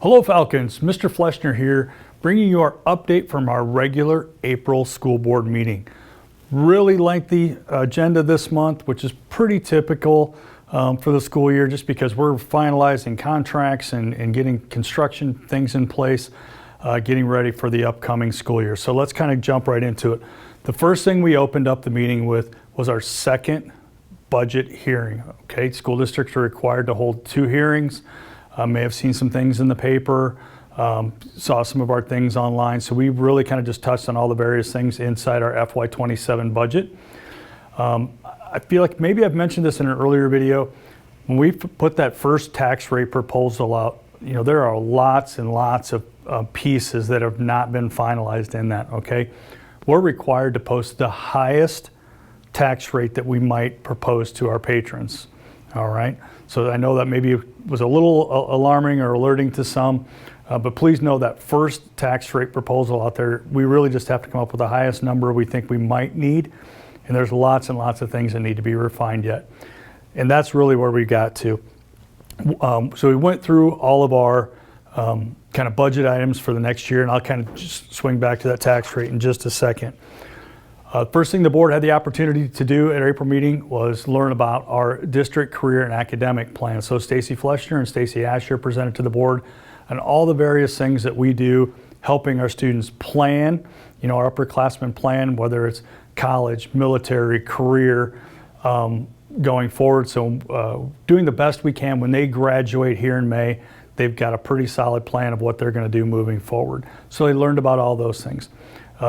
Hello Falcons, Mr. Fleschner here, bringing you our update from our regular April school board meeting. Really lengthy agenda this month, which is pretty typical for the school year, just because we're finalizing contracts and getting construction things in place, getting ready for the upcoming school year. So let's kind of jump right into it. The first thing we opened up the meeting with was our second budget hearing. Okay, school districts are required to hold 2 hearings. May have seen some things in the paper, saw some of our things online. So we really kind of just touched on all the various things inside our FY27 budget. I feel like maybe I've mentioned this in an earlier video. When we put that first tax rate proposal out, there are lots and lots of pieces that have not been finalized in that, okay? We're required to post the highest tax rate that we might propose to our patrons, all right? So I know that maybe was a little alarming or alerting to some, but please know that first tax rate proposal out there, we really just have to come up with the highest number we think we might need. And there's lots and lots of things that need to be refined yet. And that's really where we got to. So we went through all of our kind of budget items for the next year, and I'll kind of just swing back to that tax rate in just a second. First thing the board had the opportunity to do at our April meeting was learn about our district career and academic plan. So Stacy Fleschner and Stacy Asher presented to the board on all the various things that we do, helping our students plan, our upperclassmen plan, whether it's college, military, career, going forward. So doing the best we can when they graduate here in May, they've got a pretty solid plan of what they're going to do moving forward. So they learned about all those things.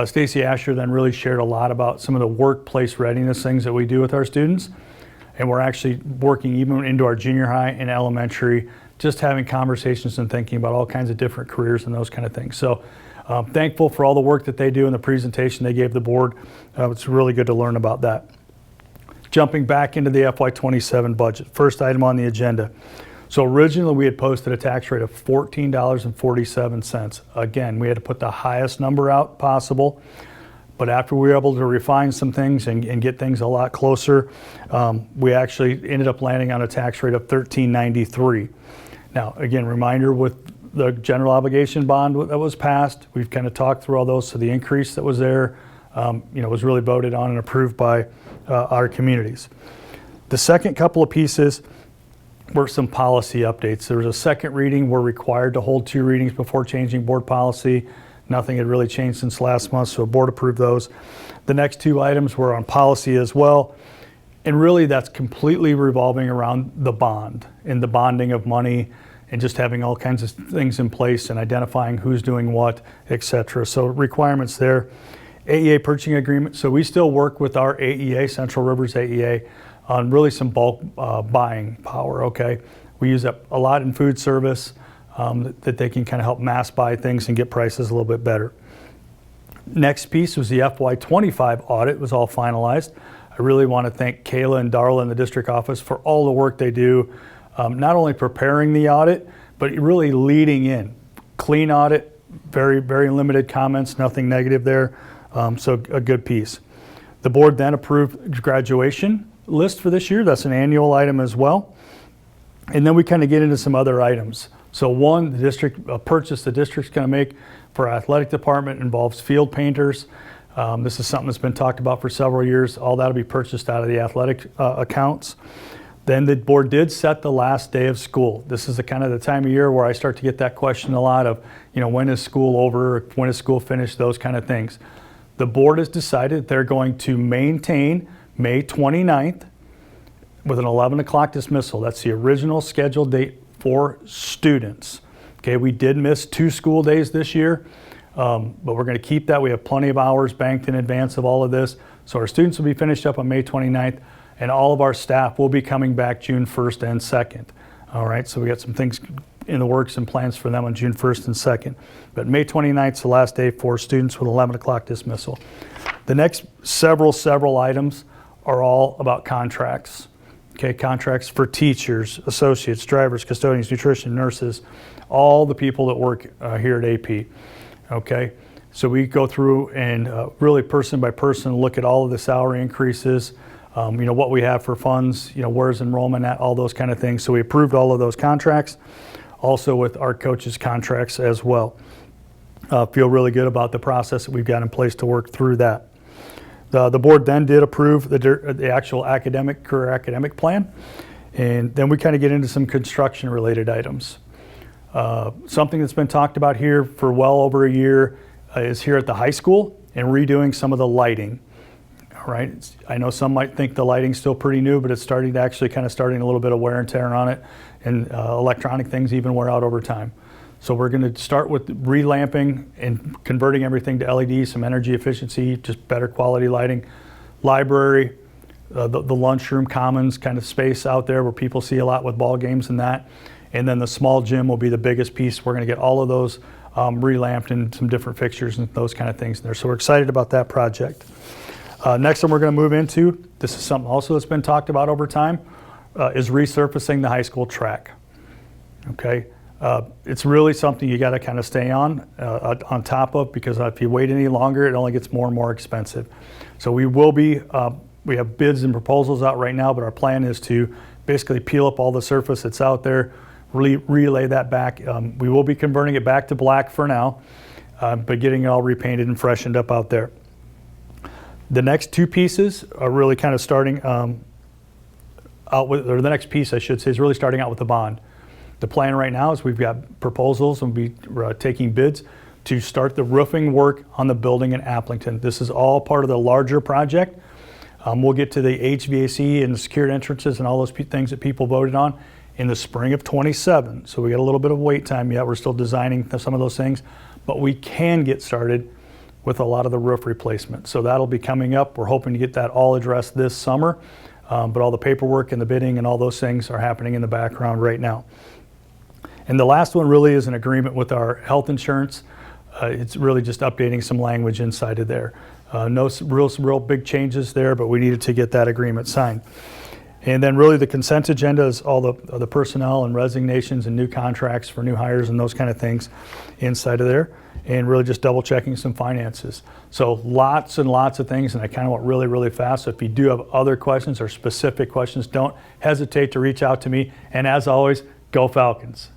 Stacy Asher then really shared a lot about some of the workplace readiness things that we do with our students. And we're actually working even into our junior high and elementary, just having conversations and thinking about all kinds of different careers and those kind of things. So thankful for all the work that they do and the presentation they gave the board. It's really good to learn about that. Jumping back into the FY27 budget, first item on the agenda. So originally we had posted a tax rate of $14.47. Again, we had to put the highest number out possible, but after we were able to refine some things and get things a lot closer, we actually ended up landing on a tax rate of $13.93. Now, again, reminder with the general obligation bond that was passed, we've kind of talked through all those, so the increase that was there, was really voted on and approved by our communities. The second couple of pieces were some policy updates. There was a second reading. We're required to hold 2 readings before changing board policy. Nothing had really changed since last month, so the board approved those. The next 2 items were on policy as well. And really that's completely revolving around the bond and the bonding of money and just having all kinds of things in place and identifying who's doing what, et cetera. So requirements there. AEA purchasing agreement. So we still work with our AEA, Central Rivers AEA, on really some bulk buying power, okay? We use that a lot in food service, that they can kind of help mass buy things and get prices a little bit better. Next piece was the FY25 audit. It was all finalized. I really want to thank Kayla and Darla in the district office for all the work they do, not only preparing the audit, but really leading in. Clean audit, very, very limited comments, nothing negative there, so a good piece. The board then approved graduation list for this year. That's an annual item as well. And then we kind of get into some other items. So one, the district purchase the district's going to make for our athletic department involves field painters. This is something that's been talked about for several years. All that'll be purchased out of the athletic accounts. Then the board did set the last day of school. This is the kind of the time of year where I start to get that question a lot of, when is school over, when is school finished, those kind of things. The board has decided they're going to maintain May 29th with an 11 o'clock dismissal. That's the original scheduled date for students. Okay, we did miss 2 school days this year, but we're going to keep that. We have plenty of hours banked in advance of all of this. So our students will be finished up on May 29th, and all of our staff will be coming back June 1st and 2nd. All right, so we got some things in the works and plans for them on June 1st and 2nd. But May 29th is the last day for students with 11 o'clock dismissal. The next several items are all about contracts. Okay, contracts for teachers, associates, drivers, custodians, nutrition, nurses, all the people that work here at AP. Okay, so we go through and really person by person look at all of the salary increases, what we have for funds, where's enrollment at, all those kind of things. So we approved all of those contracts. also with our coaches' contracts as well. Feel really good about the process that we've got in place to work through that. The board then did approve the actual career academic plan, and then we kind of get into some construction related items. Something that's been talked about here for well over a year is here at the high school and redoing some of the lighting. All right, I know some might think the lighting's still pretty new, but it's starting to actually starting a little bit of wear and tear on it, and electronic things even wear out over time. So we're going to start with relamping and converting everything to LED, some energy efficiency, just better quality lighting. Library, the lunchroom commons kind of space out there where people see a lot with ball games and that. And then the small gym will be the biggest piece. We're going to get all of those relamped and some different fixtures and those kind of things in there. So we're excited about that project. Next one we're going to move into, this is something also that's been talked about over time, is resurfacing the high school track. Okay. It's really something you got to kind of stay on top of, because if you wait any longer, it only gets more and more expensive. So we will be, we have bids and proposals out right now, but our plan is to basically peel up all the surface that's out there, relay that back. We will be converting it back to black for now, but getting it all repainted and freshened up out there. The next two pieces are really kind of starting out with, or the next piece I should say, is really starting out with the bond. The plan right now is we've got proposals and we're taking bids to start the roofing work on the building in Aplington. This is all part of the larger project. We'll get to the HVAC and the secured entrances and all those things that people voted on in the spring of '27. So we got a little bit of wait time yet. We're still designing some of those things, but we can get started with a lot of the roof replacement. So that'll be coming up. We're hoping to get that all addressed this summer, but all the paperwork and the bidding and all those things are happening in the background right now. And the last one really is an agreement with our health insurance. It's really just updating some language inside of there. No real big changes there, but we needed to get that agreement signed. And then really the consent agenda is all the personnel and resignations and new contracts for new hires and those kind of things inside of there, and really just double checking some finances. So lots and lots of things, and I kind of went really, really fast. So if you do have other questions or specific questions, don't hesitate to reach out to me. And as always, go Falcons.